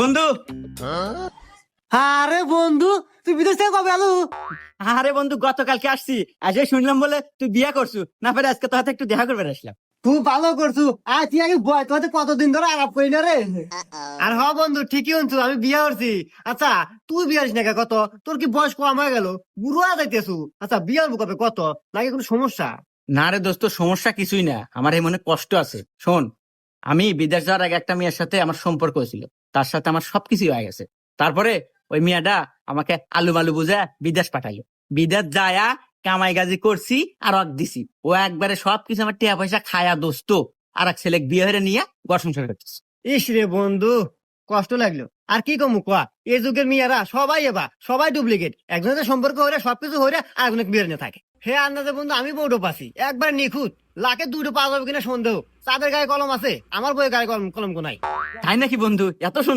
বন্ধু, আরে বন্ধু, তুই বিদেশ থেকে কবে আলু? আরে বন্ধু গতকালকে আসছি, আজকে শুনলাম বলে তুই বিয়ে করছু, না পারে আজকে তোর হাতে একটু দেখা করবে আসলাম। তুই ভালো করছু। আর তুই আগে বয়, তোর হাতে কতদিন ধরে আলাপ করি না রে। আর হ বন্ধু, ঠিকই শুনছু, আমি বিয়ে করছি। আচ্ছা, তুই বিয়ে হস না কে? কত তোর কি বয়স কম হয়ে গেল? বুড়ো হয়ে যাইতেছু। আচ্ছা, বিয়ে হবো কবে? কত নাকি কোনো সমস্যা? না রে দোস্ত, সমস্যা কিছুই না, আমার এই মনে কষ্ট আছে। শোন, আমি বিদেশ যাওয়ার আগে একটা মেয়ের সাথে আমার সম্পর্ক হয়েছিল, তার সাথে আমার সবকিছু হয়ে গেছে। তারপরে ওই মেয়েটা আমাকে আলু মালু বুঝে বিদেশ পাঠাইলো। বিদেশ যায়া কামাই গাজি করছি আর অক দিছি, ও একবারে সবকিছু আমার টিয়া পয়সা খায়া দোস্ত আর এক ছেলে বিয়ে হয়ে নিয়ে ঘর সংসার করতেছে। ইস রে বন্ধু, কষ্ট লাগলো। আর কি কমু কয়া, এই যুগের মেয়েরা সবাই সবাই ডুপ্লিকেট। একজনের সম্পর্ক হলে সবকিছু হলে আরেকজনের বিয়ে নিয়ে থাকে। হে আন্দাজে বন্ধু, আমি বউটো পাচ্ছি একবার নিখুঁত। লাখে দুটো পাওয়া যাবে কিনা সন্দেহ। তাদের গায়ে কলম আছে, আমার বইয়ের গায়ে কলম কলঙ্ক নাই। তাই নাকি বন্ধু? এত সুন্দর